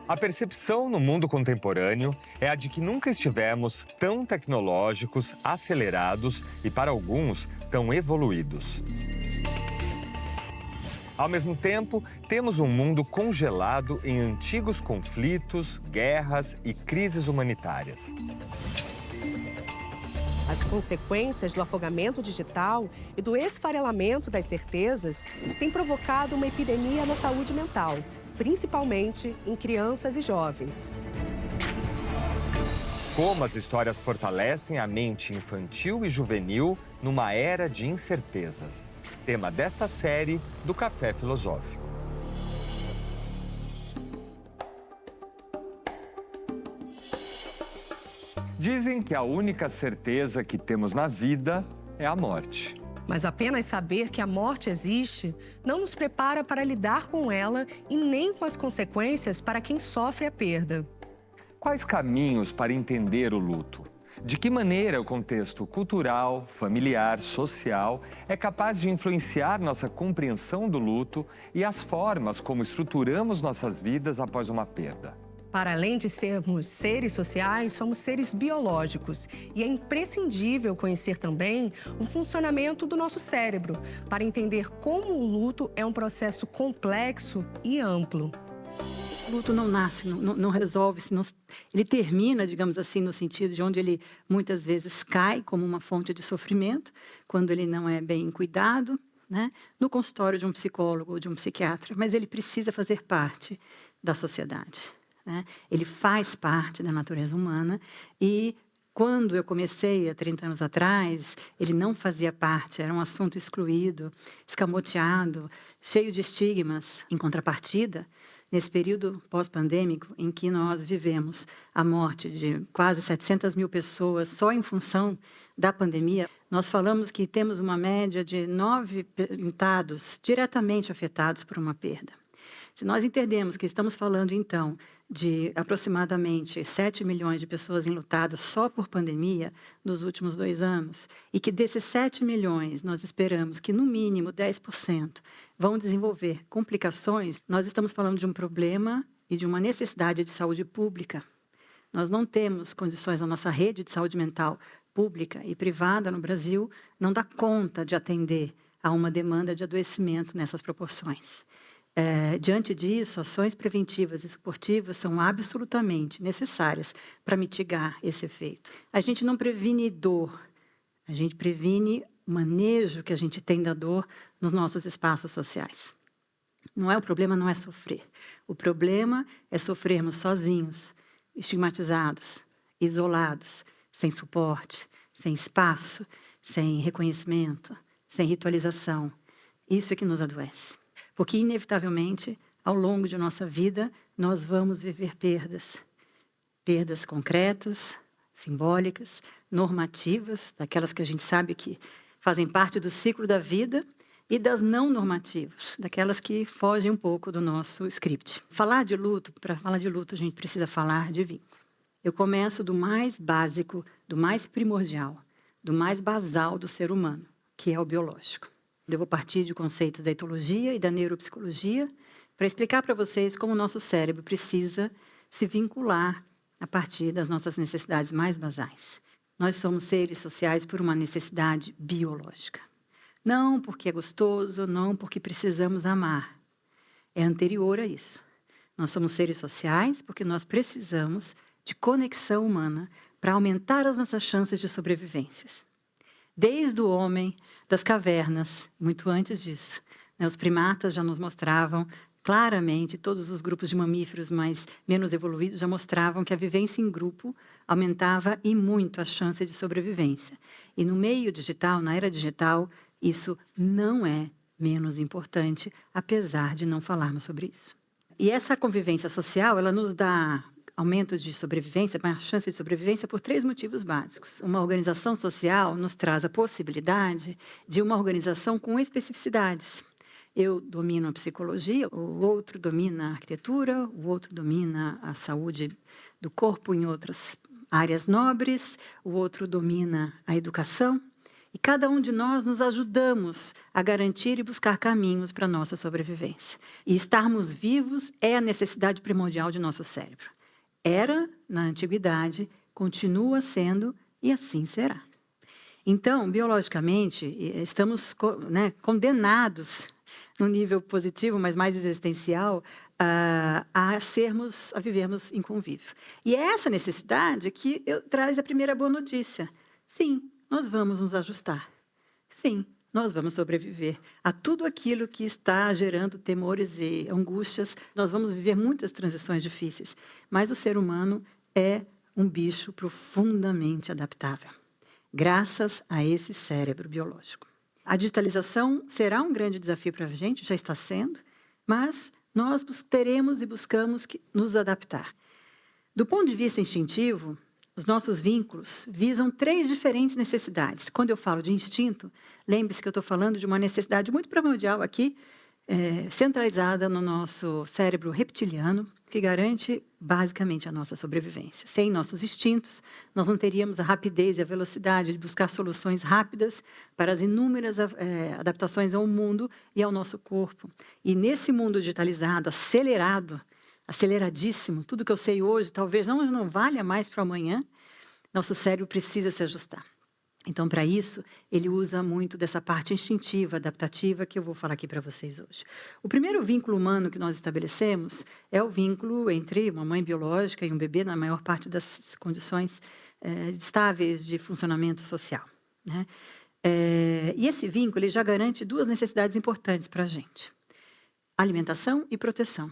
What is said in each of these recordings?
A percepção no mundo contemporâneo é a de que nunca estivemos tão tecnológicos, acelerados e, para alguns, tão evoluídos. Ao mesmo tempo, temos um mundo congelado em antigos conflitos, guerras e crises humanitárias. As consequências do afogamento digital e do esfarelamento das certezas têm provocado uma epidemia na saúde mental, principalmente em crianças e jovens. Como as histórias fortalecem a mente infantil e juvenil numa era de incertezas. Tema desta série do Café Filosófico. Dizem que a única certeza que temos na vida é a morte. Mas apenas saber que a morte existe não nos prepara para lidar com ela e nem com as consequências para quem sofre a perda. Quais caminhos para entender o luto? De que maneira o contexto cultural, familiar, social é capaz de influenciar nossa compreensão do luto e as formas como estruturamos nossas vidas após uma perda? Para além de sermos seres sociais, somos seres biológicos e é imprescindível conhecer também o funcionamento do nosso cérebro para entender como o luto é um processo complexo e amplo. O luto não nasce, não resolve, ele termina, digamos assim, no sentido de onde ele muitas vezes cai como uma fonte de sofrimento, quando ele não é bem cuidado, né, no consultório de um psicólogo ou de um psiquiatra, mas ele precisa fazer parte da sociedade. Né? Ele faz parte da natureza humana e quando eu comecei há 30 anos atrás, ele não fazia parte, era um assunto excluído, escamoteado, cheio de estigmas. Em contrapartida, nesse período pós-pandêmico em que nós vivemos a morte de quase 700 mil pessoas só em função da pandemia, nós falamos que temos uma média de 9 pintados diretamente afetados por uma perda. Se nós entendemos que estamos falando, então, de aproximadamente 7 milhões de pessoas enlutadas só por pandemia nos últimos 2 anos, e que desses 7 milhões nós esperamos que, no mínimo, 10% vão desenvolver complicações, nós estamos falando de um problema e de uma necessidade de saúde pública. Nós não temos condições, a nossa rede de saúde mental pública e privada no Brasil não dá conta de atender a uma demanda de adoecimento nessas proporções. Diante disso, ações preventivas e suportivas são absolutamente necessárias para mitigar esse efeito. A gente não previne dor, a gente previne o manejo que a gente tem da dor nos nossos espaços sociais. O problema não é sofrer. O problema é sofrermos sozinhos, estigmatizados, isolados, sem suporte, sem espaço, sem reconhecimento, sem ritualização. Isso é que nos adoece. Porque, inevitavelmente, ao longo de nossa vida, nós vamos viver perdas. Perdas concretas, simbólicas, normativas, daquelas que a gente sabe que fazem parte do ciclo da vida, e das não normativas, daquelas que fogem um pouco do nosso script. Para falar de luto, a gente precisa falar de vínculo. Eu começo do mais básico, do mais primordial, do mais basal do ser humano, que é o biológico. Eu vou partir de conceitos da etologia e da neuropsicologia para explicar para vocês como o nosso cérebro precisa se vincular a partir das nossas necessidades mais basais. Nós somos seres sociais por uma necessidade biológica. Não porque é gostoso, não porque precisamos amar. É anterior a isso. Nós somos seres sociais porque nós precisamos de conexão humana para aumentar as nossas chances de sobrevivência. Desde o homem das cavernas, muito antes disso, os primatas já nos mostravam claramente, todos os grupos de mamíferos mais menos evoluídos já mostravam que a vivência em grupo aumentava e muito a chance de sobrevivência. E no meio digital, na era digital, isso não é menos importante, apesar de não falarmos sobre isso. E essa convivência social, ela nos dá aumento de sobrevivência, maior chance de sobrevivência por 3 motivos básicos. Uma organização social nos traz a possibilidade de uma organização com especificidades. Eu domino a psicologia, o outro domina a arquitetura, o outro domina a saúde do corpo em outras áreas nobres, o outro domina a educação. E cada um de nós nos ajudamos a garantir e buscar caminhos para a nossa sobrevivência. E estarmos vivos é a necessidade primordial de nosso cérebro. Era na antiguidade, continua sendo e assim será. Então, biologicamente, estamos condenados, no nível positivo, mas mais existencial, a vivermos em convívio. E é essa necessidade que traz a primeira boa notícia. Sim, nós vamos nos ajustar. Sim, nós vamos sobreviver a tudo aquilo que está gerando temores e angústias. Nós vamos viver muitas transições difíceis, mas o ser humano é um bicho profundamente adaptável, graças a esse cérebro biológico. A digitalização será um grande desafio para a gente, já está sendo, mas nós teremos e buscamos nos adaptar. Do ponto de vista instintivo, os nossos vínculos visam 3 diferentes necessidades. Quando eu falo de instinto, lembre-se que eu estou falando de uma necessidade muito primordial aqui, centralizada no nosso cérebro reptiliano, que garante basicamente a nossa sobrevivência. Sem nossos instintos, nós não teríamos a rapidez e a velocidade de buscar soluções rápidas para as inúmeras adaptações ao mundo e ao nosso corpo. E nesse mundo digitalizado, aceleradíssimo, tudo que eu sei hoje talvez não valha mais para amanhã, nosso cérebro precisa se ajustar. Então, para isso, ele usa muito dessa parte instintiva, adaptativa, que eu vou falar aqui para vocês hoje. O primeiro vínculo humano que nós estabelecemos é o vínculo entre uma mãe biológica e um bebê, na maior parte das condições estáveis de funcionamento social, né? E esse vínculo ele já garante 2 necessidades importantes para a gente: alimentação e proteção.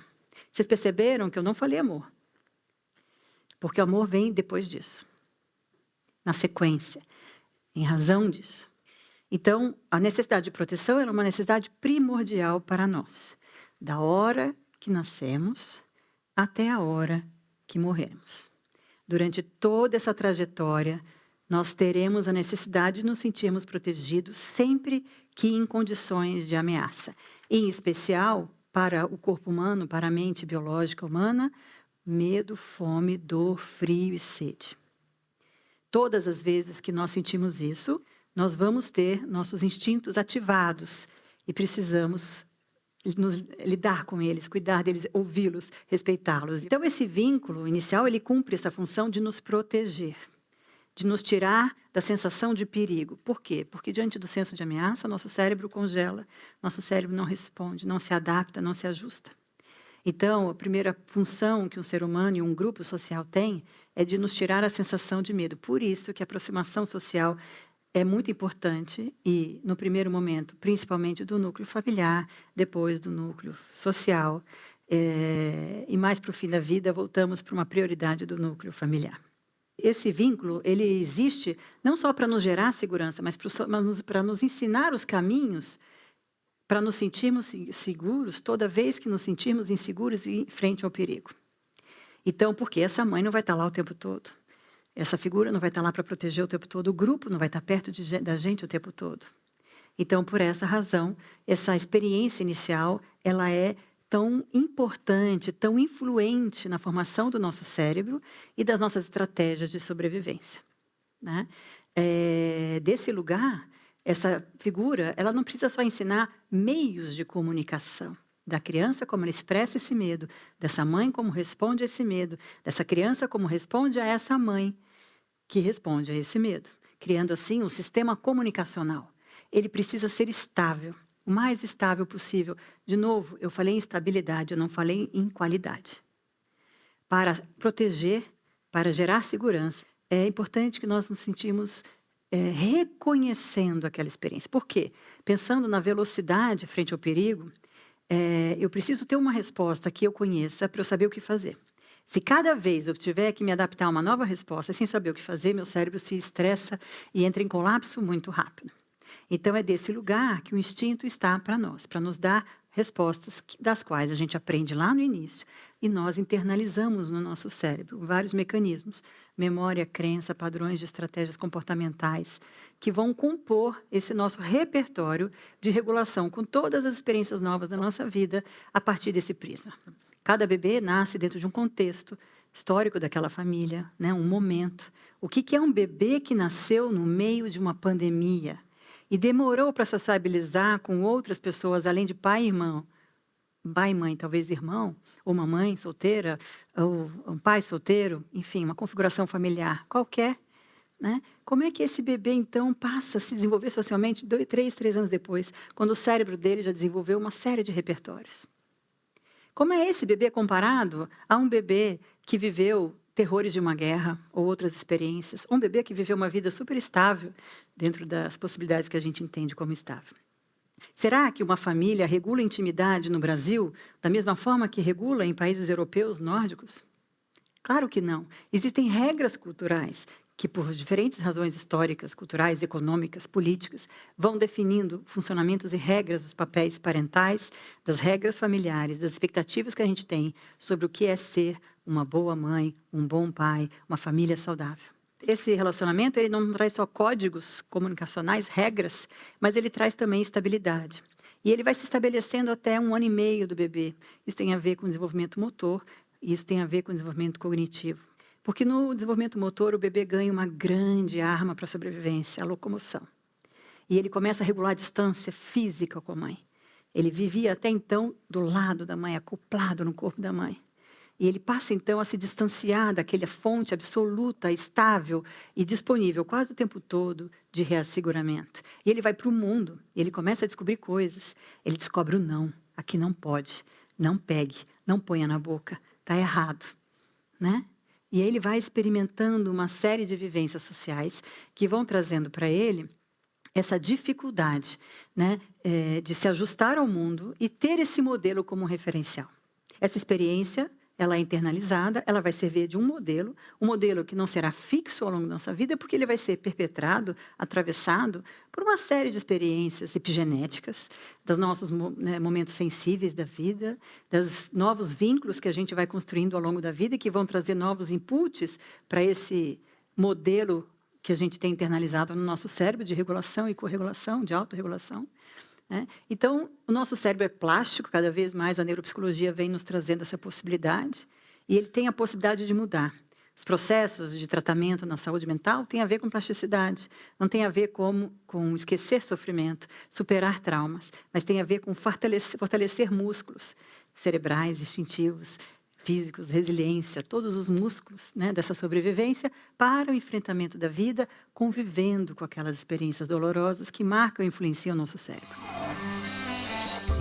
Vocês perceberam que eu não falei amor, porque o amor vem depois disso, na sequência, em razão disso. Então, a necessidade de proteção é uma necessidade primordial para nós, da hora que nascemos até a hora que morremos. Durante toda essa trajetória, nós teremos a necessidade de nos sentirmos protegidos sempre que em condições de ameaça, em especial para o corpo humano, para a mente biológica humana, medo, fome, dor, frio e sede. Todas as vezes que nós sentimos isso, nós vamos ter nossos instintos ativados e precisamos lidar com eles, cuidar deles, ouvi-los, respeitá-los. Então, esse vínculo inicial, ele cumpre essa função de nos proteger, de nos tirar da sensação de perigo. Por quê? Porque diante do senso de ameaça, nosso cérebro congela, nosso cérebro não responde, não se adapta, não se ajusta. Então, a primeira função que um ser humano e um grupo social tem é de nos tirar a sensação de medo. Por isso que a aproximação social é muito importante e, no primeiro momento, principalmente do núcleo familiar, depois do núcleo social, e mais para o fim da vida, voltamos para uma prioridade do núcleo familiar. Esse vínculo, ele existe não só para nos gerar segurança, mas para nos ensinar os caminhos para nos sentirmos seguros toda vez que nos sentirmos inseguros em frente ao perigo. Então, porque essa mãe não vai estar lá o tempo todo. Essa figura não vai estar lá para proteger o tempo todo. O grupo não vai estar perto da gente o tempo todo. Então, por essa razão, essa experiência inicial, ela é tão importante, tão influente na formação do nosso cérebro e das nossas estratégias de sobrevivência, né? Desse lugar, essa figura, ela não precisa só ensinar meios de comunicação da criança, como ela expressa esse medo, dessa mãe como responde a esse medo, dessa criança como responde a essa mãe que responde a esse medo, criando assim um sistema comunicacional. Ele precisa ser estável, o mais estável possível. De novo, eu falei em estabilidade, eu não falei em qualidade. Para proteger, para gerar segurança, é importante que nós nos sentimos reconhecendo aquela experiência. Por quê? Pensando na velocidade frente ao perigo, eu preciso ter uma resposta que eu conheça para eu saber o que fazer. Se cada vez eu tiver que me adaptar a uma nova resposta sem saber o que fazer, meu cérebro se estressa e entra em colapso muito rápido. Então, é desse lugar que o instinto está para nós, para nos dar respostas das quais a gente aprende lá no início, e nós internalizamos no nosso cérebro vários mecanismos, memória, crença, padrões de estratégias comportamentais, que vão compor esse nosso repertório de regulação com todas as experiências novas da nossa vida a partir desse prisma. Cada bebê nasce dentro de um contexto histórico daquela família, né? Um momento. O que é um bebê que nasceu no meio de uma pandemia e demorou para sociabilizar com outras pessoas, além de pai e irmão? Pai e mãe, talvez irmão, ou uma mãe solteira, ou um pai solteiro, enfim, uma configuração familiar qualquer, né? Como é que esse bebê, então, passa a se desenvolver socialmente 3 anos depois, quando o cérebro dele já desenvolveu uma série de repertórios? Como é esse bebê comparado a um bebê que viveu terrores de uma guerra ou outras experiências? Um bebê que viveu uma vida super estável dentro das possibilidades que a gente entende como estável. Será que uma família regula a intimidade no Brasil da mesma forma que regula em países europeus nórdicos? Claro que não. Existem regras culturais que, por diferentes razões históricas, culturais, econômicas, políticas, vão definindo funcionamentos e regras dos papéis parentais, das regras familiares, das expectativas que a gente tem sobre o que é ser uma boa mãe, um bom pai, uma família saudável. Esse relacionamento ele não traz só códigos comunicacionais, regras, mas ele traz também estabilidade. E ele vai se estabelecendo até 1 ano e meio do bebê. Isso tem a ver com o desenvolvimento motor, e isso tem a ver com o desenvolvimento cognitivo. Porque no desenvolvimento motor, o bebê ganha uma grande arma para a sobrevivência, a locomoção. E ele começa a regular a distância física com a mãe. Ele vivia até então do lado da mãe, acoplado no corpo da mãe. E ele passa então a se distanciar daquela fonte absoluta, estável e disponível quase o tempo todo de reasseguramento. E ele vai para o mundo, ele começa a descobrir coisas. Ele descobre o não, aqui não pode, não pegue, não ponha na boca, está errado, né? E aí ele vai experimentando uma série de vivências sociais que vão trazendo para ele essa dificuldade, né, de se ajustar ao mundo e ter esse modelo como referencial. Essa experiência, ela é internalizada, ela vai servir de um modelo que não será fixo ao longo da nossa vida, porque ele vai ser perpetrado, atravessado por uma série de experiências epigenéticas, dos nossos momentos sensíveis da vida, dos novos vínculos que a gente vai construindo ao longo da vida e que vão trazer novos inputs para esse modelo que a gente tem internalizado no nosso cérebro de regulação e corregulação, de autorregulação. Né? Então, o nosso cérebro é plástico, cada vez mais a neuropsicologia vem nos trazendo essa possibilidade, e ele tem a possibilidade de mudar. Os processos de tratamento na saúde mental têm a ver com plasticidade, não tem a ver com esquecer sofrimento, superar traumas, mas tem a ver com fortalecer músculos cerebrais, instintivos, físicos, resiliência, todos os músculos, né, dessa sobrevivência para o enfrentamento da vida, convivendo com aquelas experiências dolorosas que marcam e influenciam o nosso cérebro.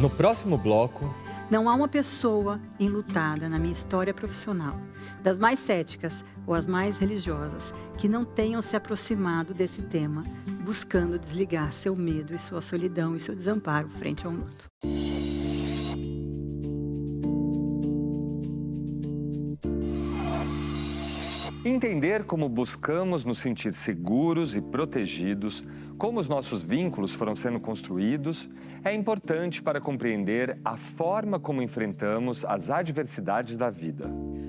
No próximo bloco... Não há uma pessoa enlutada na minha história profissional, das mais céticas ou as mais religiosas, que não tenham se aproximado desse tema, buscando desligar seu medo e sua solidão e seu desamparo frente ao luto. Entender como buscamos nos sentir seguros e protegidos, como os nossos vínculos foram sendo construídos, é importante para compreender a forma como enfrentamos as adversidades da vida.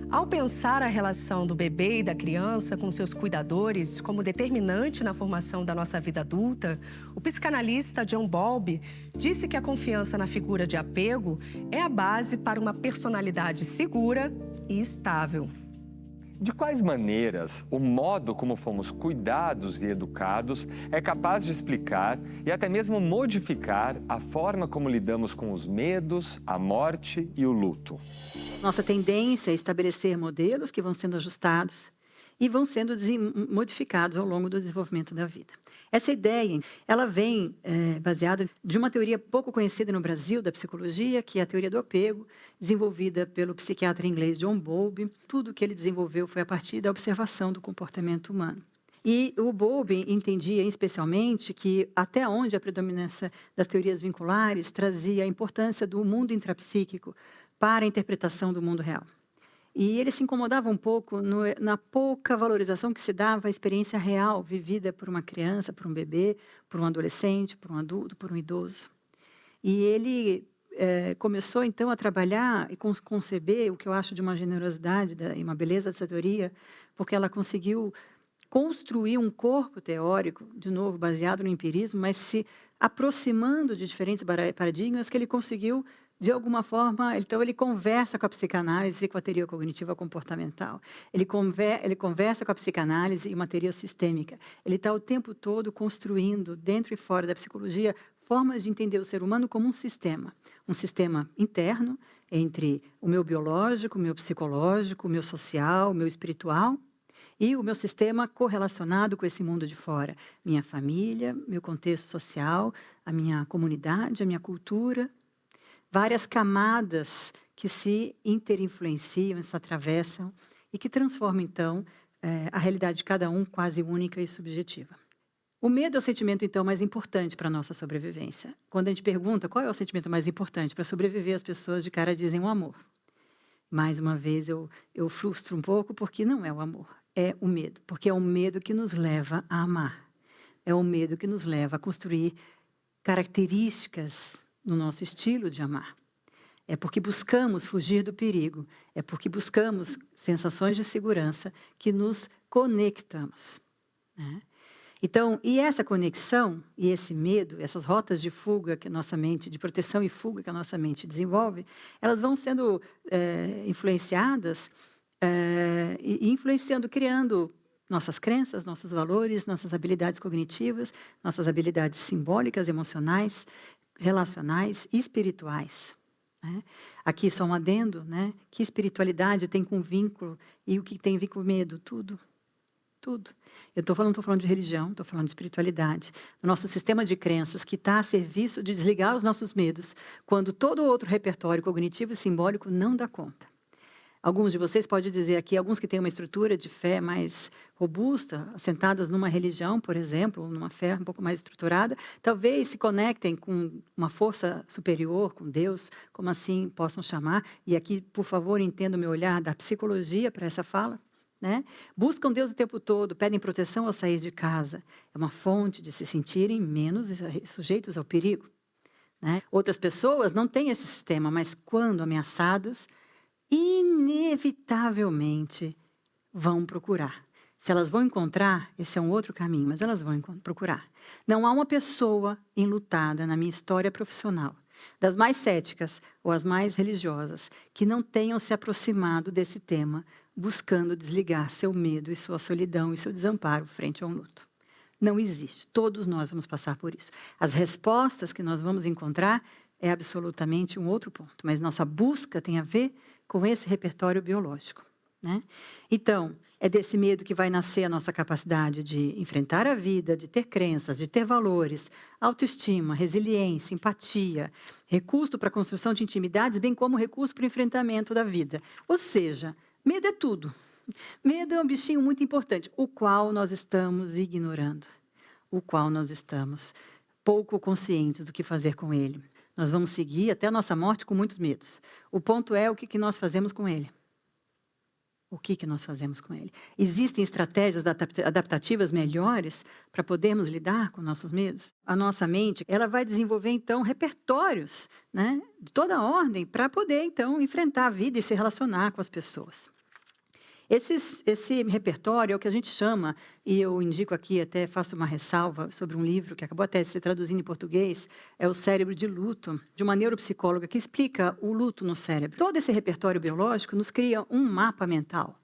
Ao pensar a relação do bebê e da criança com seus cuidadores como determinante na formação da nossa vida adulta, o psicanalista John Bowlby disse que a confiança na figura de apego é a base para uma personalidade segura e estável. De quais maneiras o modo como fomos cuidados e educados é capaz de explicar e até mesmo modificar a forma como lidamos com os medos, a morte e o luto? Nossa tendência é estabelecer modelos que vão sendo ajustados e vão sendo modificados ao longo do desenvolvimento da vida. Essa ideia, ela vem baseada de uma teoria pouco conhecida no Brasil da psicologia, que é a teoria do apego, desenvolvida pelo psiquiatra inglês John Bowlby. Tudo que ele desenvolveu foi a partir da observação do comportamento humano. E o Bowlby entendia especialmente que até onde a predominância das teorias vinculares trazia a importância do mundo intrapsíquico para a interpretação do mundo real. E ele se incomodava um pouco na pouca valorização que se dava à experiência real vivida por uma criança, por um bebê, por um adolescente, por um adulto, por um idoso. E ele começou então a trabalhar e conceber o que eu acho de uma generosidade e uma beleza dessa teoria, porque ela conseguiu construir um corpo teórico, de novo, baseado no empirismo, mas se aproximando de diferentes paradigmas que ele conseguiu, de alguma forma, então ele conversa com a psicanálise e com a teoria cognitiva comportamental. Ele conversa com a psicanálise e uma teoria sistêmica. Ele está o tempo todo construindo, dentro e fora da psicologia, formas de entender o ser humano como um sistema interno, entre o meu biológico, o meu psicológico, o meu social, o meu espiritual, e o meu sistema correlacionado com esse mundo de fora. Minha família, meu contexto social, a minha comunidade, a minha cultura. Várias camadas que se interinfluenciam, se atravessam e que transformam, então, a realidade de cada um quase única e subjetiva. O medo é o sentimento, então, mais importante para a nossa sobrevivência. Quando a gente pergunta qual é o sentimento mais importante para sobreviver, as pessoas de cara dizem o amor. Mais uma vez, eu frustro um pouco porque não é o amor, é o medo. Porque é o medo que nos leva a amar. É o medo que nos leva a construir características no nosso estilo de amar. É porque buscamos fugir do perigo. É porque buscamos sensações de segurança que nos conectamos, né? Então, e essa conexão e esse medo, essas rotas de fuga que a nossa mente, de proteção e fuga que a nossa mente desenvolve, elas vão sendo influenciadas e influenciando, criando nossas crenças, nossos valores, nossas habilidades cognitivas, nossas habilidades simbólicas, emocionais, relacionais e espirituais, né? Aqui só um adendo, né? Que espiritualidade tem com vínculo e o que tem a ver com medo? Tudo. Tudo. Eu estou falando de religião, estou falando de espiritualidade. O nosso sistema de crenças que está a serviço de desligar os nossos medos, quando todo outro repertório cognitivo e simbólico não dá conta. Alguns de vocês podem dizer aqui, alguns que têm uma estrutura de fé mais robusta, assentadas numa religião, por exemplo, numa fé um pouco mais estruturada, talvez se conectem com uma força superior, com Deus, como assim possam chamar. E aqui, por favor, entenda o meu olhar da psicologia para essa fala, né? Buscam Deus o tempo todo, pedem proteção ao sair de casa. É uma fonte de se sentirem menos sujeitos ao perigo, né? Outras pessoas não têm esse sistema, mas quando ameaçadas, inevitavelmente vão procurar. Se elas vão encontrar, esse é um outro caminho, mas elas vão procurar. Não há uma pessoa enlutada na minha história profissional, das mais céticas ou as mais religiosas, que não tenham se aproximado desse tema, buscando desligar seu medo e sua solidão e seu desamparo frente a um luto. Não existe. Todos nós vamos passar por isso. As respostas que nós vamos encontrar é absolutamente um outro ponto, mas nossa busca tem a ver com esse repertório biológico, né? Então, é desse medo que vai nascer a nossa capacidade de enfrentar a vida, de ter crenças, de ter valores, autoestima, resiliência, empatia, recurso para a construção de intimidades, bem como recurso para o enfrentamento da vida. Ou seja, medo é tudo. Medo é um bichinho muito importante, o qual nós estamos ignorando, o qual nós estamos pouco conscientes do que fazer com ele. Nós vamos seguir até a nossa morte com muitos medos. O ponto é o que nós fazemos com ele. O que nós fazemos com ele? Existem estratégias adaptativas melhores para podermos lidar com nossos medos? A nossa mente, ela vai desenvolver, então, repertórios, né, de toda a ordem para poder, então, enfrentar a vida e se relacionar com as pessoas. Esse repertório é o que a gente chama, e eu indico aqui, até faço uma ressalva sobre um livro que acabou até de ser traduzido em português, é O Cérebro de Luto, de uma neuropsicóloga que explica o luto no cérebro. Todo esse repertório biológico nos cria um mapa mental.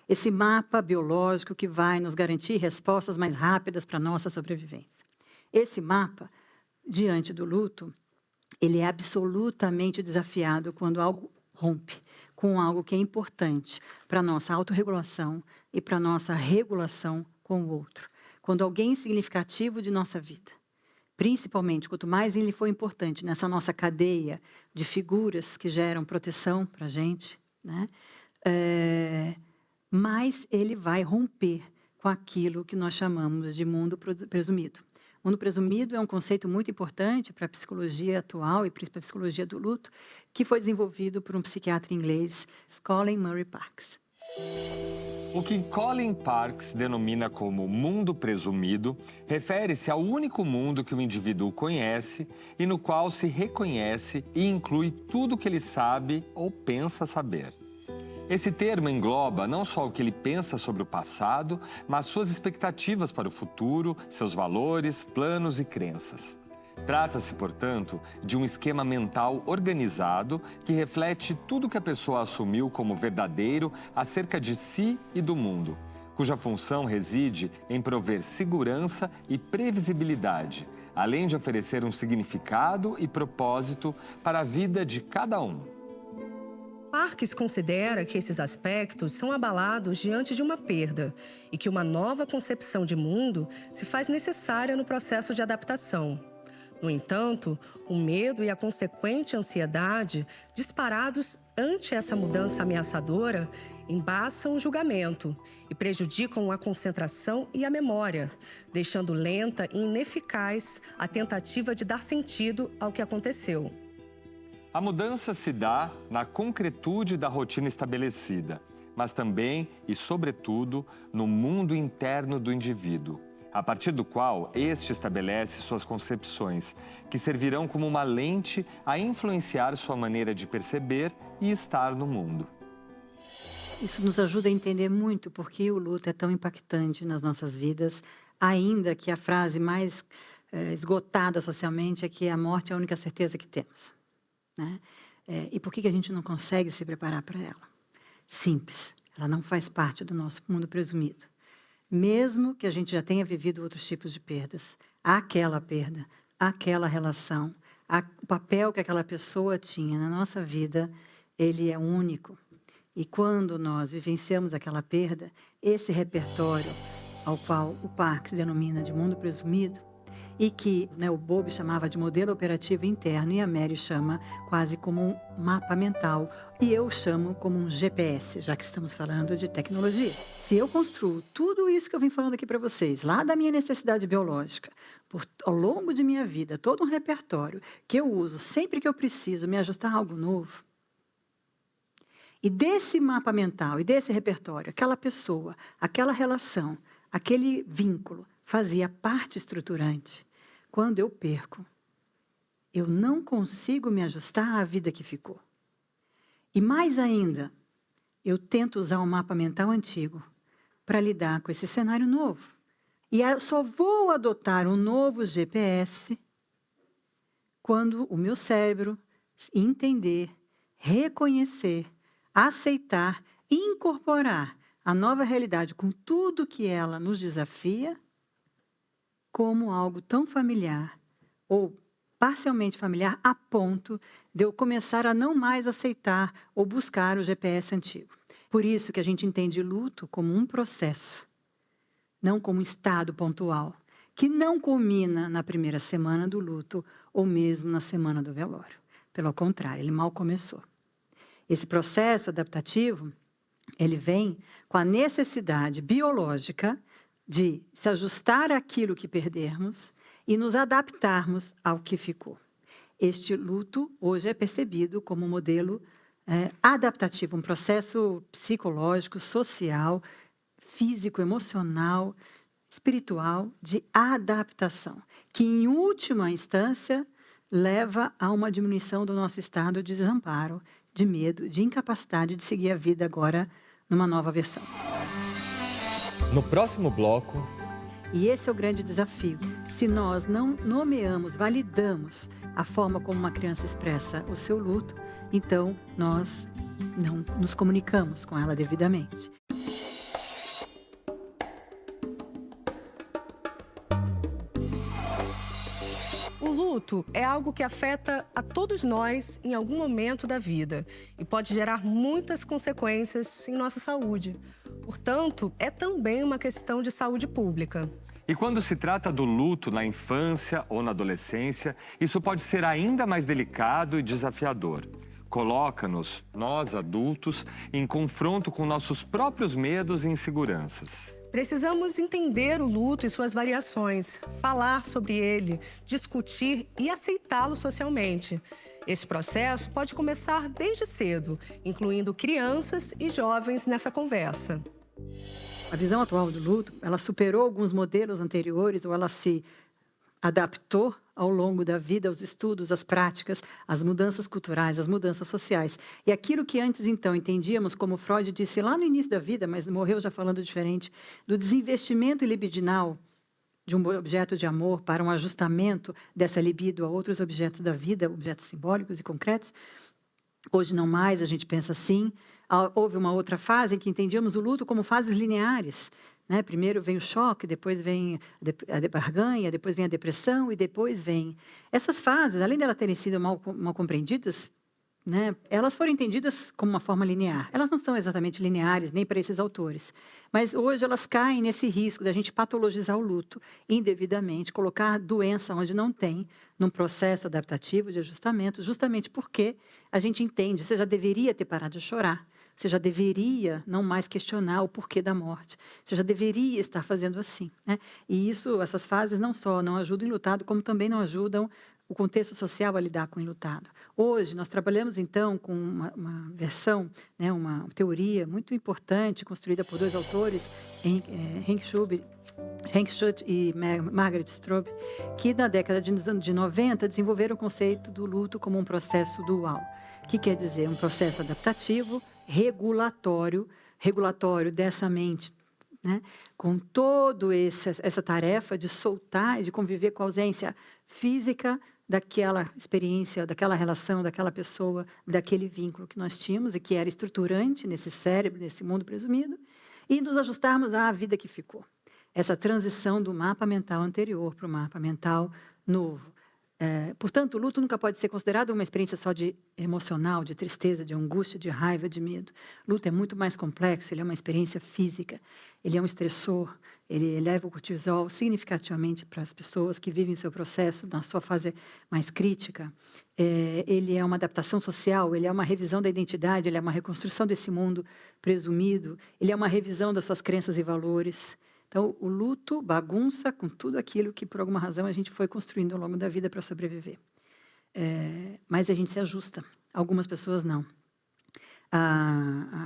Esse mapa biológico que vai nos garantir respostas mais rápidas para a nossa sobrevivência. Esse mapa, diante do luto, ele é absolutamente desafiado quando algo rompe com algo que é importante para a nossa autorregulação e para a nossa regulação com o outro. Quando alguém significativo de nossa vida, principalmente, quanto mais ele for importante nessa nossa cadeia de figuras que geram proteção para a gente, né, mais ele vai romper com aquilo que nós chamamos de mundo presumido. Mundo presumido é um conceito muito importante para a psicologia atual e para a psicologia do luto, que foi desenvolvido por um psiquiatra inglês, Colin Murray Parkes. O que Colin Parkes denomina como mundo presumido refere-se ao único mundo que o indivíduo conhece e no qual se reconhece e inclui tudo que ele sabe ou pensa saber. Esse termo engloba não só o que ele pensa sobre o passado, mas suas expectativas para o futuro, seus valores, planos e crenças. Trata-se, portanto, de um esquema mental organizado que reflete tudo que a pessoa assumiu como verdadeiro acerca de si e do mundo, cuja função reside em prover segurança e previsibilidade, além de oferecer um significado e propósito para a vida de cada um. Parkes considera que esses aspectos são abalados diante de uma perda e que uma nova concepção de mundo se faz necessária no processo de adaptação. No entanto, o medo e a consequente ansiedade, disparados ante essa mudança ameaçadora, embaçam o julgamento e prejudicam a concentração e a memória, deixando lenta e ineficaz a tentativa de dar sentido ao que aconteceu. A mudança se dá na concretude da rotina estabelecida, mas também e, sobretudo, no mundo interno do indivíduo, a partir do qual este estabelece suas concepções, que servirão como uma lente a influenciar sua maneira de perceber e estar no mundo. Isso nos ajuda a entender muito por que o luto é tão impactante nas nossas vidas, ainda que a frase mais esgotada socialmente é que a morte é a única certeza que temos. Né? E por que a gente não consegue se preparar para ela? Simples, ela não faz parte do nosso mundo presumido. Mesmo que a gente já tenha vivido outros tipos de perdas, aquela perda, aquela relação, o papel que aquela pessoa tinha na nossa vida, ele é único. E quando nós vivenciamos aquela perda, esse repertório ao qual o Parkes denomina de mundo presumido, e que o Bowlby chamava de modelo operativo interno e a Mary chama quase como um mapa mental e eu chamo como um GPS, já que estamos falando de tecnologia. Se eu construo tudo isso que eu vim falando aqui para vocês, lá da minha necessidade biológica, ao longo de minha vida, todo um repertório que eu uso sempre que eu preciso me ajustar a algo novo, e desse mapa mental e desse repertório, aquela pessoa, aquela relação, aquele vínculo, fazia parte estruturante. Quando eu perco, eu não consigo me ajustar à vida que ficou. E mais ainda, eu tento usar o mapa mental antigo para lidar com esse cenário novo. E eu só vou adotar um novo GPS quando o meu cérebro entender, reconhecer, aceitar e incorporar a nova realidade com tudo que ela nos desafia como algo tão familiar, ou parcialmente familiar, a ponto de eu começar a não mais aceitar ou buscar o GPS antigo. Por isso que a gente entende luto como um processo, não como um estado pontual, que não culmina na primeira semana do luto ou mesmo na semana do velório. Pelo contrário, ele mal começou. Esse processo adaptativo, ele vem com a necessidade biológica de se ajustar àquilo que perdermos e nos adaptarmos ao que ficou. Este luto hoje é percebido como um modelo adaptativo, um processo psicológico, social, físico, emocional, espiritual de adaptação, que em última instância leva a uma diminuição do nosso estado de desamparo, de medo, de incapacidade de seguir a vida agora numa nova versão. No próximo bloco... E esse é o grande desafio. Se nós não nomeamos, validamos a forma como uma criança expressa o seu luto, então nós não nos comunicamos com ela devidamente. O luto é algo que afeta a todos nós em algum momento da vida e pode gerar muitas consequências em nossa saúde. Portanto, é também uma questão de saúde pública. E quando se trata do luto na infância ou na adolescência, isso pode ser ainda mais delicado e desafiador. Coloca-nos, nós adultos, em confronto com nossos próprios medos e inseguranças. Precisamos entender o luto e suas variações, falar sobre ele, discutir e aceitá-lo socialmente. Esse processo pode começar desde cedo, incluindo crianças e jovens nessa conversa. A visão atual do luto, ela superou alguns modelos anteriores, ou ela se adaptou ao longo da vida aos estudos, às práticas, às mudanças culturais, às mudanças sociais. E aquilo que antes, então, entendíamos, como Freud disse lá no início da vida, mas morreu já falando diferente, do desinvestimento libidinal de um objeto de amor para um ajustamento dessa libido a outros objetos da vida, objetos simbólicos e concretos. Hoje não mais, a gente pensa assim. Houve uma outra fase em que entendíamos o luto como fases lineares, né? Primeiro vem o choque, depois vem a barganha, depois vem a depressão e depois vem... Essas fases, além de elas terem sido mal compreendidas, né, elas foram entendidas como uma forma linear. Elas não são exatamente lineares, nem para esses autores. Mas hoje elas caem nesse risco da gente patologizar o luto indevidamente, colocar doença onde não tem, num processo adaptativo de ajustamento, justamente porque a gente entende, você já deveria ter parado de chorar, você já deveria não mais questionar o porquê da morte, você já deveria estar fazendo assim, né? E isso, essas fases não só não ajudam o enlutado, como também não ajudam o contexto social a lidar com o enlutado. Hoje, nós trabalhamos, então, com uma versão, né, uma teoria muito importante, construída por dois autores, Henk Schut e Margaret Straub, que na década de 90 desenvolveram o conceito do luto como um processo dual, que quer dizer um processo adaptativo, regulatório dessa mente, né, com toda essa tarefa de soltar e de conviver com a ausência física daquela experiência, daquela relação, daquela pessoa, daquele vínculo que nós tínhamos e que era estruturante nesse cérebro, nesse mundo presumido, e nos ajustarmos à vida que ficou. Essa transição do mapa mental anterior para o mapa mental novo. Portanto, o luto nunca pode ser considerado uma experiência só de emocional, de tristeza, de angústia, de raiva, de medo. O luto é muito mais complexo, ele é uma experiência física, ele é um estressor, ele eleva o cortisol significativamente para as pessoas que vivem seu processo na sua fase mais crítica. Ele é uma adaptação social, ele é uma revisão da identidade, ele é uma reconstrução desse mundo presumido, ele é uma revisão das suas crenças e valores. Então, o luto bagunça com tudo aquilo que, por alguma razão, a gente foi construindo ao longo da vida para sobreviver. Mas a gente se ajusta. Algumas pessoas não.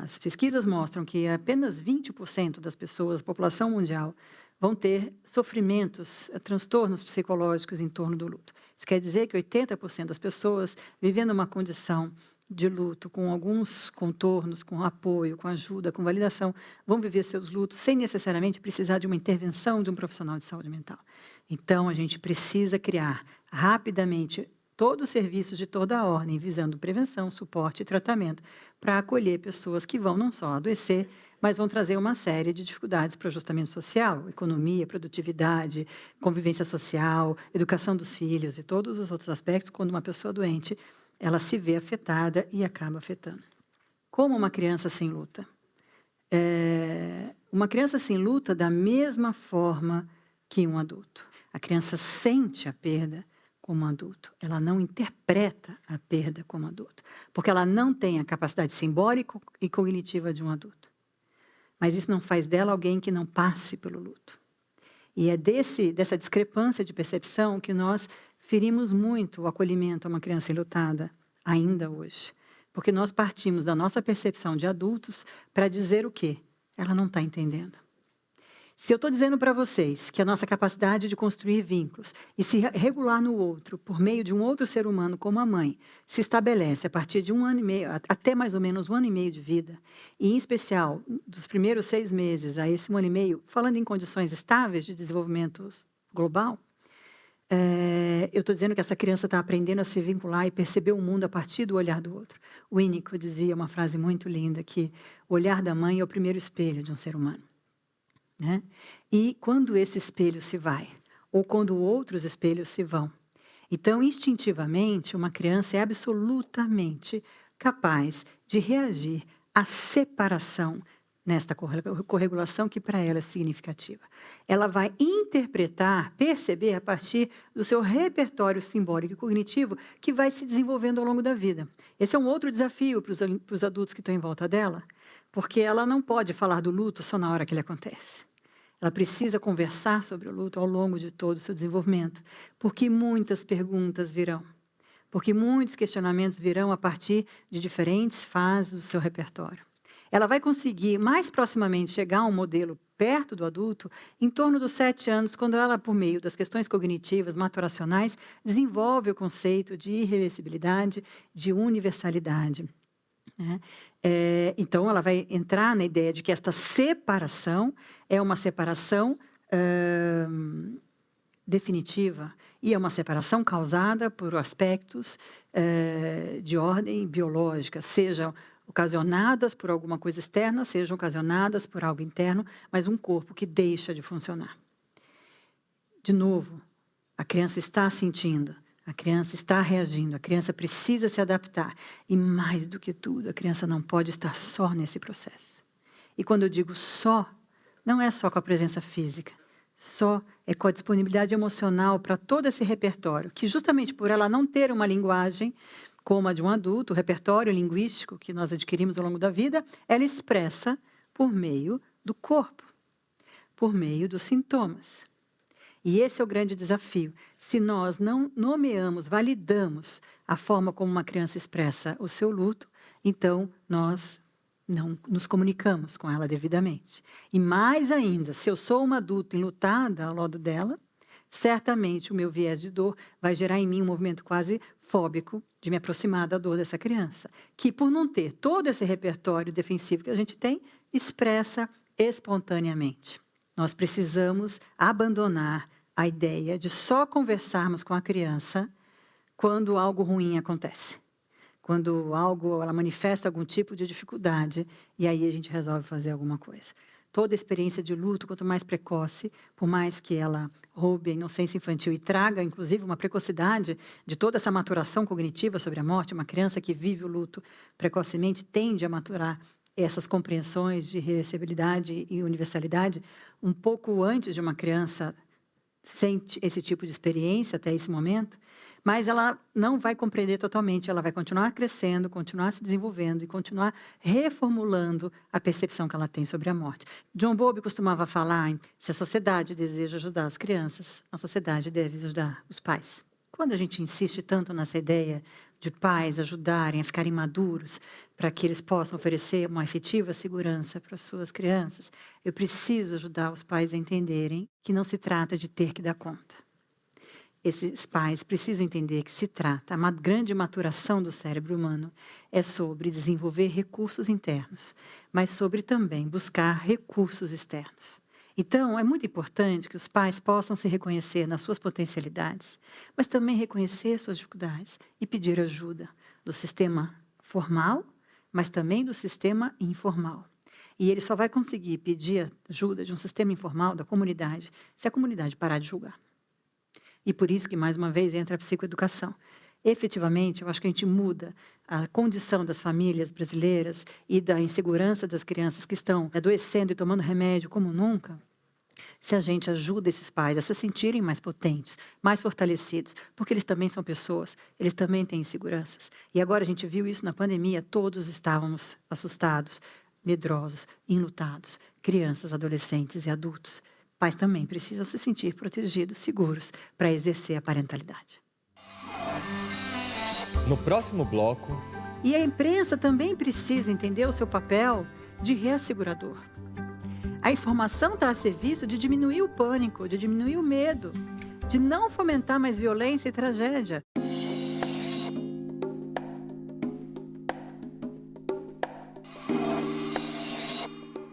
As pesquisas mostram que apenas 20% das pessoas, população mundial, vão ter sofrimentos, transtornos psicológicos em torno do luto. Isso quer dizer que 80% das pessoas vivendo uma condição de luto, com alguns contornos, com apoio, com ajuda, com validação, vão viver seus lutos sem necessariamente precisar de uma intervenção de um profissional de saúde mental. Então, a gente precisa criar rapidamente todos os serviços de toda a ordem, visando prevenção, suporte e tratamento, para acolher pessoas que vão não só adoecer, mas vão trazer uma série de dificuldades para o ajustamento social, economia, produtividade, convivência social, educação dos filhos e todos os outros aspectos, quando uma pessoa doente ela se vê afetada e acaba afetando. Como uma criança sem luta? Uma criança sem luta da mesma forma que um adulto. A criança sente a perda como um adulto. Ela não interpreta a perda como adulto, porque ela não tem a capacidade simbólica e cognitiva de um adulto. Mas isso não faz dela alguém que não passe pelo luto. E é dessa discrepância de percepção que nós ferimos muito o acolhimento a uma criança enlutada, ainda hoje. Porque nós partimos da nossa percepção de adultos para dizer o quê? Ela não está entendendo. Se eu estou dizendo para vocês que a nossa capacidade de construir vínculos e se regular no outro, por meio de um outro ser humano como a mãe, se estabelece a partir de 1 ano e meio, até mais ou menos 1 ano e meio de vida, e em especial dos primeiros 6 meses a esse 1 ano e meio, falando em condições estáveis de desenvolvimento global, eu estou dizendo que essa criança está aprendendo a se vincular e perceber o mundo a partir do olhar do outro. O Winnicott dizia uma frase muito linda, que o olhar da mãe é o primeiro espelho de um ser humano, né? E quando esse espelho se vai, ou quando outros espelhos se vão, então, instintivamente, uma criança é absolutamente capaz de reagir à separação nesta corregulação que para ela é significativa. Ela vai interpretar, perceber a partir do seu repertório simbólico e cognitivo que vai se desenvolvendo ao longo da vida. Esse é um outro desafio para os adultos que estão em volta dela, porque ela não pode falar do luto só na hora que ele acontece. Ela precisa conversar sobre o luto ao longo de todo o seu desenvolvimento, porque muitas perguntas virão, porque muitos questionamentos virão a partir de diferentes fases do seu repertório. Ela vai conseguir mais proximamente chegar a um modelo perto do adulto em torno dos 7 anos, quando ela, por meio das questões cognitivas, maturacionais, desenvolve o conceito de irreversibilidade, de universalidade, né? Então, ela vai entrar na ideia de que esta separação é uma separação definitiva e é uma separação causada por aspectos de ordem biológica, sejam ocasionadas por alguma coisa externa, sejam ocasionadas por algo interno, mas um corpo que deixa de funcionar. De novo, a criança está sentindo, a criança está reagindo, a criança precisa se adaptar. E mais do que tudo, a criança não pode estar só nesse processo. E quando eu digo só, não é só com a presença física, só é com a disponibilidade emocional para todo esse repertório, que justamente por ela não ter uma linguagem como a de um adulto, o repertório linguístico que nós adquirimos ao longo da vida, ela expressa por meio do corpo, por meio dos sintomas. E esse é o grande desafio. Se nós não nomeamos, validamos a forma como uma criança expressa o seu luto, então nós não nos comunicamos com ela devidamente. E mais ainda, se eu sou uma adulta enlutada ao lado dela, certamente o meu viés de dor vai gerar em mim um movimento quase fóbico de me aproximar da dor dessa criança, que por não ter todo esse repertório defensivo que a gente tem, expressa espontaneamente. Nós precisamos abandonar a ideia de só conversarmos com a criança quando algo ruim acontece. Quando ela manifesta algum tipo de dificuldade, e aí a gente resolve fazer alguma coisa. Toda experiência de luto, quanto mais precoce, por mais que ela roube a inocência infantil e traga, inclusive, uma precocidade de toda essa maturação cognitiva sobre a morte, uma criança que vive o luto precocemente tende a maturar essas compreensões de irreversibilidade e universalidade um pouco antes de uma criança sente esse tipo de experiência até esse momento, mas ela não vai compreender totalmente, ela vai continuar crescendo, continuar se desenvolvendo e continuar reformulando a percepção que ela tem sobre a morte. John Bowlby costumava falar em se a sociedade deseja ajudar as crianças, a sociedade deve ajudar os pais. Quando a gente insiste tanto nessa ideia de pais ajudarem a ficarem maduros para que eles possam oferecer uma efetiva segurança para as suas crianças, eu preciso ajudar os pais a entenderem que não se trata de ter que dar conta. Esses pais precisam entender que se trata, a grande maturação do cérebro humano é sobre desenvolver recursos internos, mas sobre também buscar recursos externos. Então, é muito importante que os pais possam se reconhecer nas suas potencialidades, mas também reconhecer suas dificuldades e pedir ajuda do sistema formal, mas também do sistema informal. E ele só vai conseguir pedir ajuda de um sistema informal, da comunidade, se a comunidade parar de julgar. E por isso que, mais uma vez, entra a psicoeducação. Efetivamente, eu acho que a gente muda a condição das famílias brasileiras e da insegurança das crianças que estão adoecendo e tomando remédio como nunca, se a gente ajuda esses pais a se sentirem mais potentes, mais fortalecidos, porque eles também são pessoas, eles também têm inseguranças. E agora a gente viu isso na pandemia, todos estávamos assustados, medrosos, enlutados, crianças, adolescentes e adultos. Pais também precisam se sentir protegidos, seguros, para exercer a parentalidade. No próximo bloco... E a imprensa também precisa entender o seu papel de reassegurador. A informação está a serviço de diminuir o pânico, de diminuir o medo, de não fomentar mais violência e tragédia.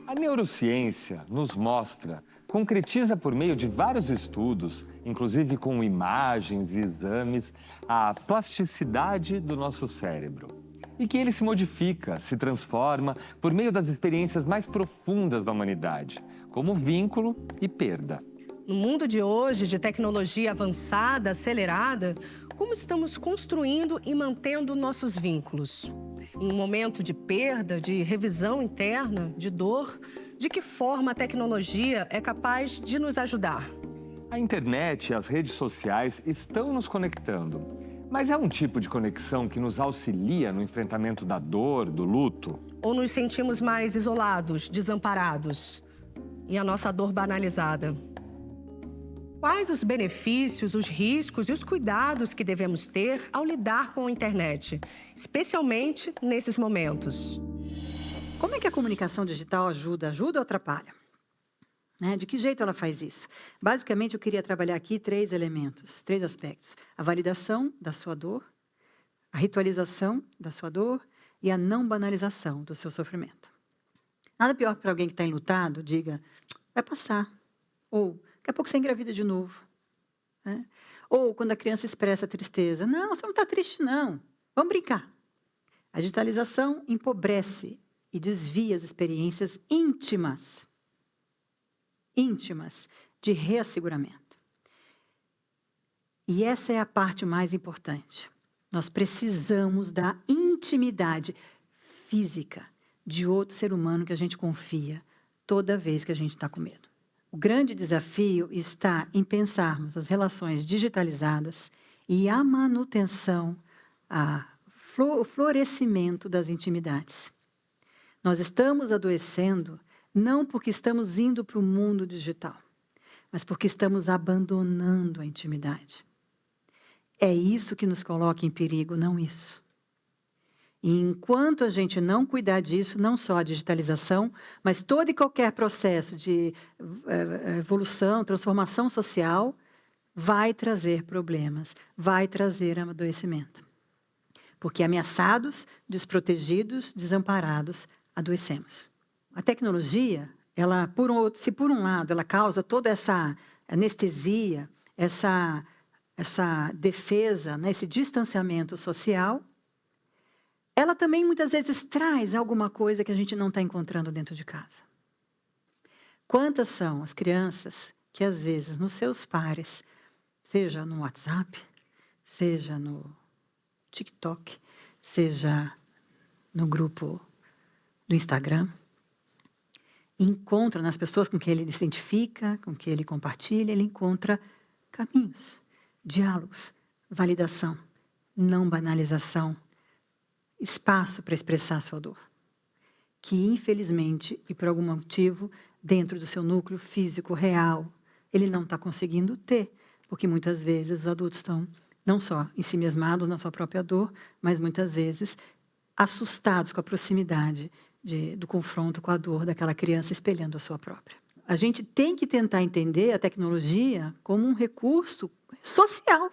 A neurociência nos mostra, concretiza por meio de vários estudos, inclusive com imagens e exames, a plasticidade do nosso cérebro. E que ele se modifica, se transforma por meio das experiências mais profundas da humanidade, como vínculo e perda. No mundo de hoje, de tecnologia avançada, acelerada, como estamos construindo e mantendo nossos vínculos? Em um momento de perda, de revisão interna, de dor, de que forma a tecnologia é capaz de nos ajudar? A internet e as redes sociais estão nos conectando. Mas é um tipo de conexão que nos auxilia no enfrentamento da dor, do luto? Ou nos sentimos mais isolados, desamparados e a nossa dor banalizada? Quais os benefícios, os riscos e os cuidados que devemos ter ao lidar com a internet, especialmente nesses momentos? Como é que a comunicação digital ajuda? Ajuda ou atrapalha? Né? De que jeito ela faz isso? Basicamente, eu queria trabalhar aqui 3 elementos, 3 aspectos. A validação da sua dor, a ritualização da sua dor e a não banalização do seu sofrimento. Nada pior para alguém que está enlutado, diga, vai passar. Ou, daqui a pouco você engravida de novo. Né? Ou, quando a criança expressa tristeza, não, você não está triste não, vamos brincar. A digitalização empobrece e desvia as experiências íntimas de reasseguramento. E essa é a parte mais importante. Nós precisamos da intimidade física de outro ser humano que a gente confia toda vez que a gente está com medo. O grande desafio está em pensarmos as relações digitalizadas e a manutenção, o florescimento das intimidades. Nós estamos adoecendo não porque estamos indo para o mundo digital, mas porque estamos abandonando a intimidade. É isso que nos coloca em perigo, não isso. E enquanto a gente não cuidar disso, não só a digitalização, mas todo e qualquer processo de evolução, transformação social, vai trazer problemas, vai trazer adoecimento. Porque ameaçados, desprotegidos, desamparados, adoecemos. A tecnologia, ela, se por um lado ela causa toda essa anestesia, essa defesa, né, esse distanciamento social, ela também muitas vezes traz alguma coisa que a gente não está encontrando dentro de casa. Quantas são as crianças que às vezes nos seus pares, seja no WhatsApp, seja no TikTok, seja no grupo do Instagram, encontra nas pessoas com quem ele se identifica, com quem ele compartilha, ele encontra caminhos, diálogos, validação, não banalização, espaço para expressar sua dor, que infelizmente e por algum motivo dentro do seu núcleo físico real ele não está conseguindo ter, porque muitas vezes os adultos estão não só ensimismados na sua própria dor, mas muitas vezes assustados com a proximidade do confronto com a dor daquela criança espelhando a sua própria. A gente tem que tentar entender a tecnologia como um recurso social,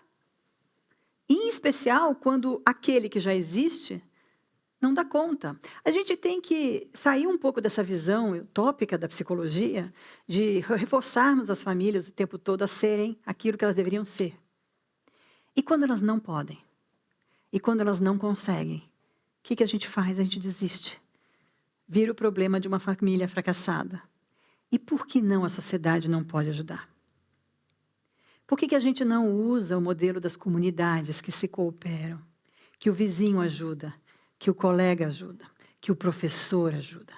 em especial quando aquele que já existe não dá conta. A gente tem que sair um pouco dessa visão utópica da psicologia, de reforçarmos as famílias o tempo todo a serem aquilo que elas deveriam ser. E quando elas não podem? E quando elas não conseguem? O que a gente faz? A gente desiste. Vira o problema de uma família fracassada. E por que não a sociedade não pode ajudar? Por que a gente não usa o modelo das comunidades que se cooperam, que o vizinho ajuda, que o colega ajuda, que o professor ajuda?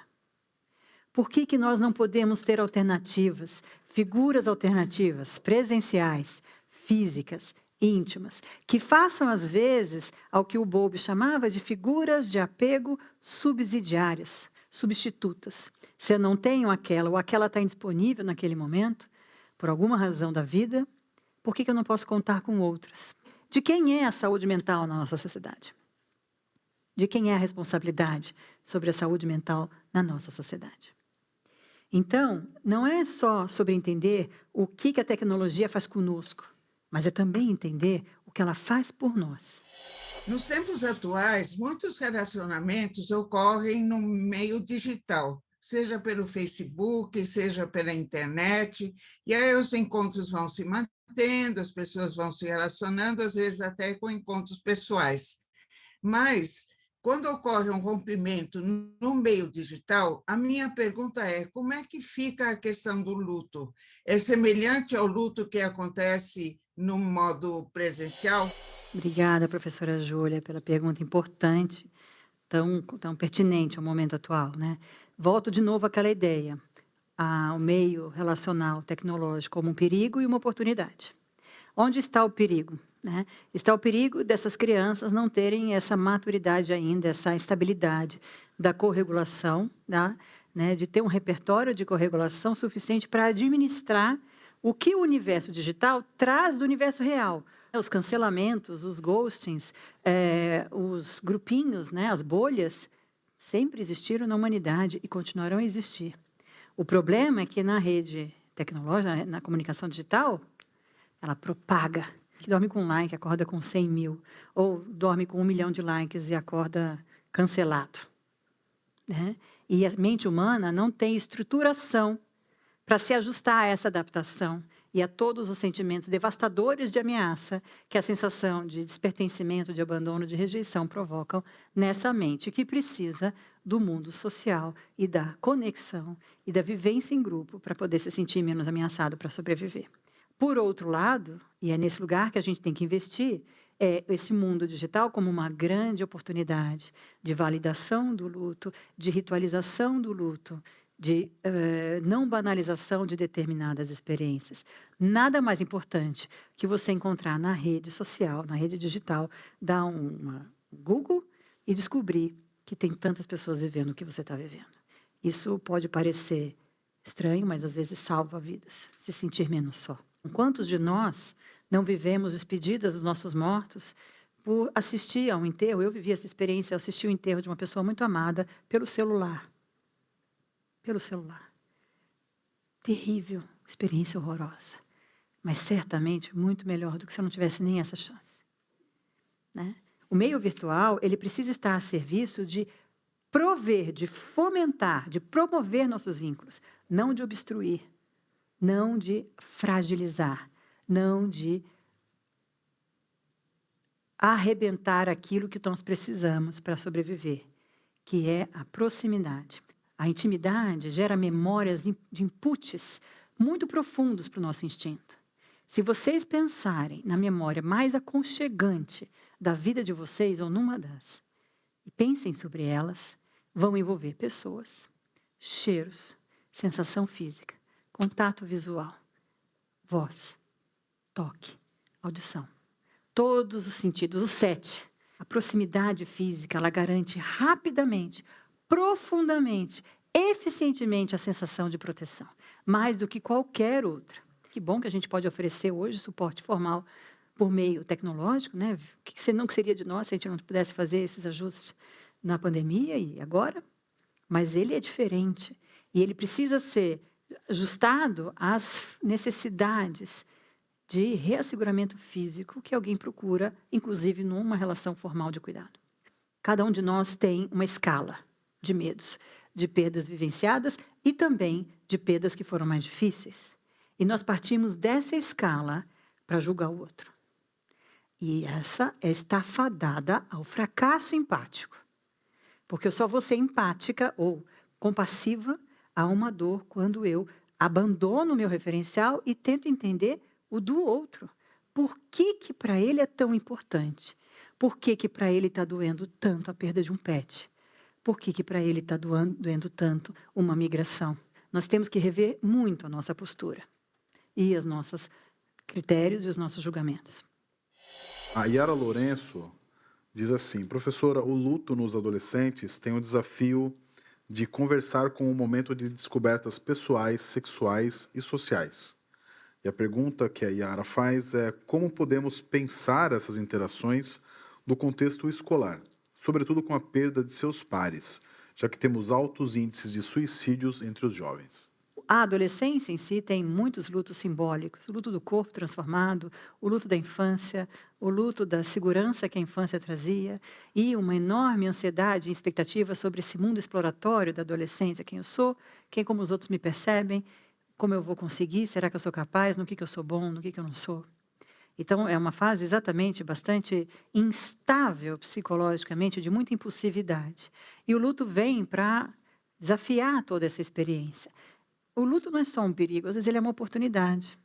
Por que nós não podemos ter alternativas, figuras alternativas, presenciais, físicas, íntimas, que façam às vezes ao que o Bowlby chamava de figuras de apego subsidiárias, substitutas. Se eu não tenho aquela ou aquela está indisponível naquele momento, por alguma razão da vida, por que eu não posso contar com outras? De quem é a saúde mental na nossa sociedade? De quem é a responsabilidade sobre a saúde mental na nossa sociedade? Então, não é só sobre entender o que a tecnologia faz conosco, mas é também entender o que ela faz por nós. Nos tempos atuais, muitos relacionamentos ocorrem no meio digital, seja pelo Facebook, seja pela internet, e aí os encontros vão se mantendo, as pessoas vão se relacionando, às vezes até com encontros pessoais. Mas, quando ocorre um rompimento no meio digital, a minha pergunta é, como é que fica a questão do luto? É semelhante ao luto que acontece no modo presencial? Obrigada, professora Júlia, pela pergunta importante, tão pertinente ao momento atual, né? Volto de novo àquela ideia, ao meio relacional tecnológico como um perigo e uma oportunidade. Onde está o perigo? Né? Está o perigo dessas crianças não terem essa maturidade ainda, essa estabilidade da corregulação, né? De ter um repertório de corregulação suficiente para administrar o que o universo digital traz do universo real. Os cancelamentos, os ghostings, os grupinhos, né? As bolhas, sempre existiram na humanidade e continuarão a existir. O problema é que na rede tecnológica, na comunicação digital, ela propaga. Que dorme com like, acorda com 100 mil. Ou dorme com 1 milhão de likes e acorda cancelado. Né? E a mente humana não tem estruturação para se ajustar a essa adaptação e a todos os sentimentos devastadores de ameaça que a sensação de despertencimento, de abandono, de rejeição provocam nessa mente que precisa do mundo social e da conexão e da vivência em grupo para poder se sentir menos ameaçado para sobreviver. Por outro lado, e é nesse lugar que a gente tem que investir, é esse mundo digital como uma grande oportunidade de validação do luto, de ritualização do luto, de não banalização de determinadas experiências. Nada mais importante que você encontrar na rede social, na rede digital, dar uma Google e descobrir que tem tantas pessoas vivendo o que você está vivendo. Isso pode parecer estranho, mas às vezes salva vidas, se sentir menos só. Quantos de nós não vivemos despedidas dos nossos mortos por assistir a um enterro? Eu vivi essa experiência, eu assisti o enterro de uma pessoa muito amada pelo celular. Pelo celular. Terrível, experiência horrorosa. Mas certamente muito melhor do que se eu não tivesse nem essa chance. Né? O meio virtual, ele precisa estar a serviço de prover, de fomentar, de promover nossos vínculos, não de obstruir, não de fragilizar, não de arrebentar aquilo que nós precisamos para sobreviver, que é a proximidade. A intimidade gera memórias de inputs muito profundos para o nosso instinto. Se vocês pensarem na memória mais aconchegante da vida de vocês, ou numa das, e pensem sobre elas, vão envolver pessoas, cheiros, sensação física, contato visual, voz, toque, audição. Todos os sentidos, os 7. A proximidade física, ela garante rapidamente, profundamente, eficientemente a sensação de proteção, mais do que qualquer outra. Que bom que a gente pode oferecer hoje suporte formal por meio tecnológico, né? O que seria de nós se a gente não pudesse fazer esses ajustes na pandemia e agora? Mas ele é diferente e ele precisa ser ajustado às necessidades de reasseguramento físico que alguém procura, inclusive numa relação formal de cuidado. Cada um de nós tem uma escala de medos, de perdas vivenciadas e também de perdas que foram mais difíceis. E nós partimos dessa escala para julgar o outro. E essa está fadada ao fracasso empático. Porque eu só vou ser empática ou compassiva a uma dor quando eu abandono o meu referencial e tento entender o do outro. Por que para ele é tão importante? Por que para ele está doendo tanto a perda de um pet? Por que para ele está doendo tanto uma migração? Nós temos que rever muito a nossa postura e os nossos critérios e os nossos julgamentos. A Yara Lourenço diz assim: professora, o luto nos adolescentes tem o desafio de conversar com um momento de descobertas pessoais, sexuais e sociais. E a pergunta que a Yara faz é como podemos pensar essas interações no contexto escolar, sobretudo com a perda de seus pares, já que temos altos índices de suicídios entre os jovens. A adolescência em si tem muitos lutos simbólicos. O luto do corpo transformado, o luto da infância, o luto da segurança que a infância trazia e uma enorme ansiedade e expectativa sobre esse mundo exploratório da adolescência. Quem eu sou, quem como os outros me percebem, como eu vou conseguir, será que eu sou capaz, no que eu sou bom, no que eu não sou. Então, é uma fase exatamente bastante instável psicologicamente, de muita impulsividade. E o luto vem para desafiar toda essa experiência. O luto não é só um perigo, às vezes ele é uma oportunidade.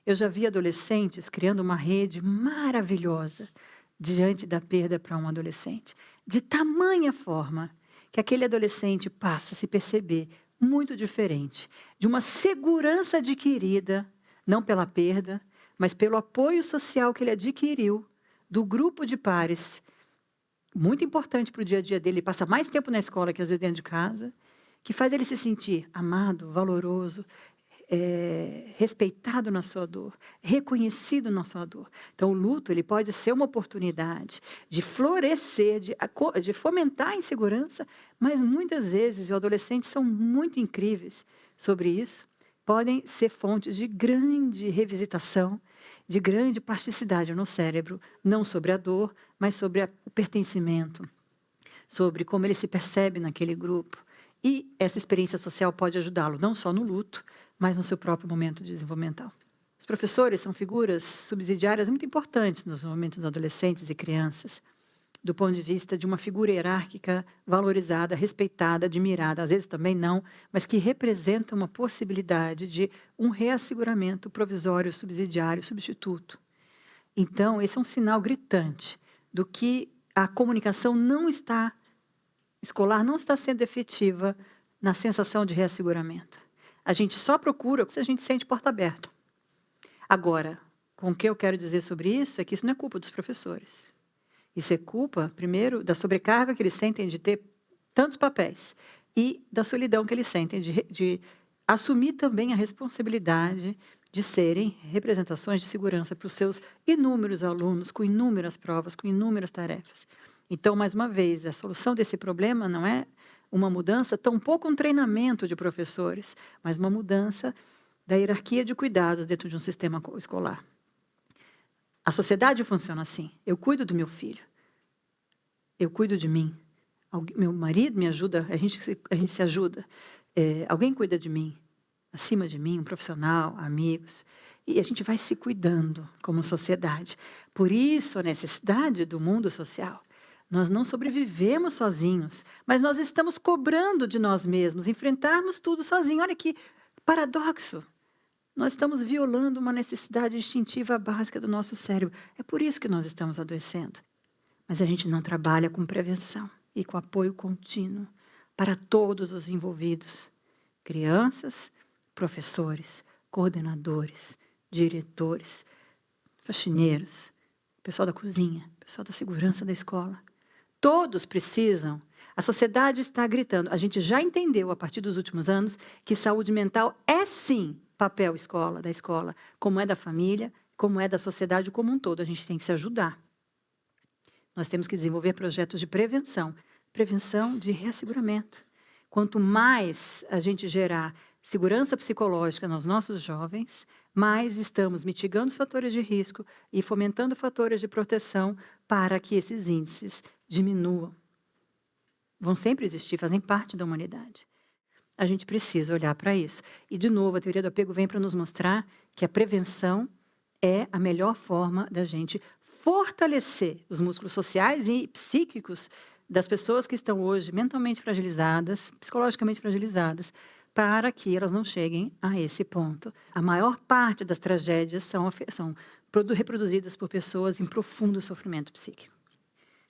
Eu já vi adolescentes criando uma rede maravilhosa diante da perda para um adolescente, de tamanha forma que aquele adolescente passa a se perceber muito diferente, de uma segurança adquirida, não pela perda, mas pelo apoio social que ele adquiriu do grupo de pares, muito importante para o dia a dia dele, ele passa mais tempo na escola que às vezes dentro de casa, que faz ele se sentir amado, valoroso, respeitado na sua dor, reconhecido na sua dor. Então, o luto ele pode ser uma oportunidade de florescer, de fomentar a insegurança, mas muitas vezes, os adolescentes são muito incríveis sobre isso, podem ser fontes de grande revisitação, de grande plasticidade no cérebro, não sobre a dor, mas sobre o pertencimento, sobre como ele se percebe naquele grupo. E essa experiência social pode ajudá-lo não só no luto, mas no seu próprio momento desenvolvimental. Os professores são figuras subsidiárias muito importantes nos momentos dos adolescentes e crianças, do ponto de vista de uma figura hierárquica valorizada, respeitada, admirada, às vezes também não, mas que representa uma possibilidade de um reasseguramento provisório, subsidiário, substituto. Então, esse é um sinal gritante do que a comunicação escolar não está sendo efetiva na sensação de reasseguramento. A gente só procura se a gente sente porta aberta. Agora, com o que eu quero dizer sobre isso é que isso não é culpa dos professores. Isso é culpa, primeiro, da sobrecarga que eles sentem de ter tantos papéis e da solidão que eles sentem de assumir também a responsabilidade de serem representações de segurança para os seus inúmeros alunos, com inúmeras provas, com inúmeras tarefas. Então, mais uma vez, a solução desse problema não é uma mudança, tampouco um treinamento de professores, mas uma mudança da hierarquia de cuidados dentro de um sistema escolar. A sociedade funciona assim. Eu cuido do meu filho. Eu cuido de mim. Meu marido me ajuda, a gente se ajuda. Alguém cuida de mim, acima de mim, um profissional, amigos. E a gente vai se cuidando como sociedade. Por isso, a necessidade do mundo social. Nós não sobrevivemos sozinhos, mas nós estamos cobrando de nós mesmos, enfrentarmos tudo sozinhos. Olha que paradoxo. Nós estamos violando uma necessidade instintiva básica do nosso cérebro. É por isso que nós estamos adoecendo. Mas a gente não trabalha com prevenção e com apoio contínuo para todos os envolvidos. Crianças, professores, coordenadores, diretores, faxineiros, pessoal da cozinha, pessoal da segurança da escola. Todos precisam. A sociedade está gritando. A gente já entendeu, a partir dos últimos anos, que saúde mental é, sim, papel da escola, como é da família, como é da sociedade como um todo. A gente tem que se ajudar. Nós temos que desenvolver projetos de prevenção de reasseguramento. Quanto mais a gente gerar segurança psicológica nos nossos jovens, mais estamos mitigando os fatores de risco e fomentando fatores de proteção para que esses índices diminuam. Vão sempre existir, fazem parte da humanidade. A gente precisa olhar para isso. E, de novo, a teoria do apego vem para nos mostrar que a prevenção é a melhor forma da gente fortalecer os músculos sociais e psíquicos das pessoas que estão hoje mentalmente fragilizadas, psicologicamente fragilizadas, para que elas não cheguem a esse ponto. A maior parte das tragédias são reproduzidas por pessoas em profundo sofrimento psíquico.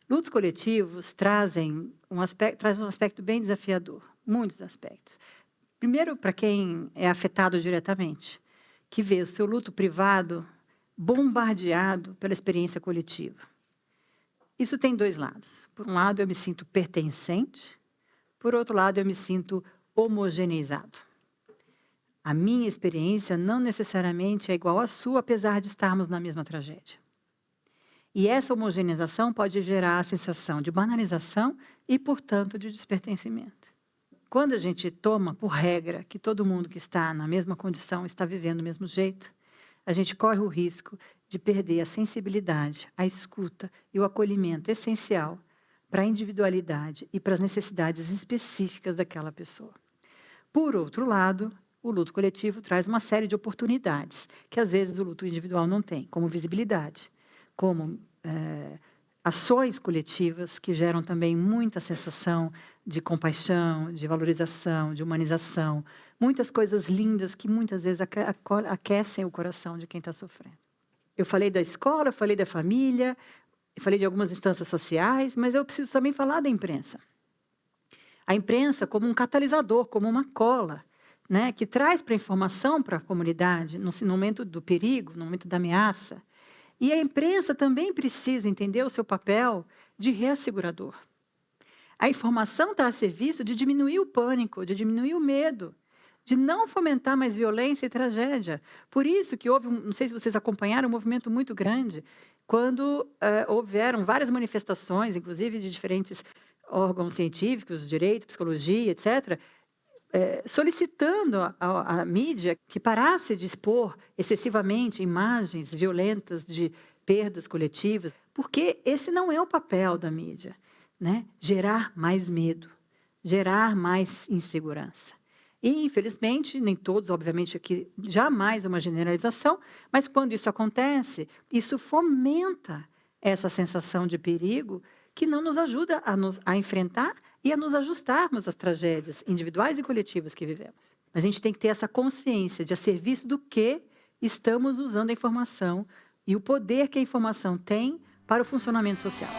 Lutos coletivos trazem um aspecto bem desafiador, muitos aspectos. Primeiro, para quem é afetado diretamente, que vê o seu luto privado bombardeado pela experiência coletiva. Isso tem dois lados. Por um lado, eu me sinto pertencente, por outro lado, eu me sinto homogeneizado. A minha experiência não necessariamente é igual à sua, apesar de estarmos na mesma tragédia. E essa homogeneização pode gerar a sensação de banalização e, portanto, de despertencimento. Quando a gente toma por regra que todo mundo que está na mesma condição está vivendo do mesmo jeito, a gente corre o risco de perder a sensibilidade, a escuta e o acolhimento essencial para a individualidade e para as necessidades específicas daquela pessoa. Por outro lado, o luto coletivo traz uma série de oportunidades que, às vezes, o luto individual não tem, como visibilidade, como ações coletivas que geram também muita sensação de compaixão, de valorização, de humanização, muitas coisas lindas que muitas vezes aquecem o coração de quem está sofrendo. Eu falei da escola, eu falei da família, eu falei de algumas instâncias sociais, mas eu preciso também falar da imprensa. A imprensa como um catalisador, como uma cola, né, que traz para a informação para a comunidade no momento do perigo, no momento da ameaça. E a imprensa também precisa entender o seu papel de reassegurador. A informação está a serviço de diminuir o pânico, de diminuir o medo, de não fomentar mais violência e tragédia. Por isso que houve, não sei se vocês acompanharam, um movimento muito grande, quando houveram várias manifestações, inclusive de diferentes órgãos científicos, direito, psicologia, etc., solicitando à mídia que parasse de expor excessivamente imagens violentas de perdas coletivas, porque esse não é o papel da mídia, né? Gerar mais medo, gerar mais insegurança. E, infelizmente, nem todos, obviamente, aqui jamais uma generalização, mas quando isso acontece, isso fomenta essa sensação de perigo que não nos ajuda a enfrentar e a nos ajustarmos às tragédias individuais e coletivas que vivemos. Mas a gente tem que ter essa consciência de a serviço do que estamos usando a informação e o poder que a informação tem para o funcionamento social.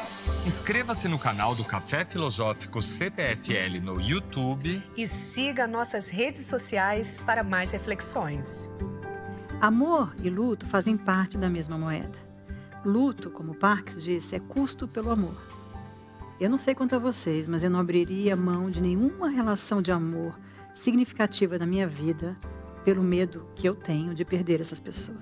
Inscreva-se no canal do Café Filosófico CPFL no YouTube e siga nossas redes sociais para mais reflexões. Amor e luto fazem parte da mesma moeda. Luto, como Parks disse, é custo pelo amor. Eu não sei quanto a vocês, mas eu não abriria mão de nenhuma relação de amor significativa na minha vida pelo medo que eu tenho de perder essas pessoas.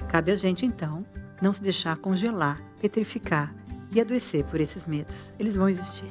Cabe a gente, então, não se deixar congelar, petrificar e adoecer por esses medos. Eles vão existir.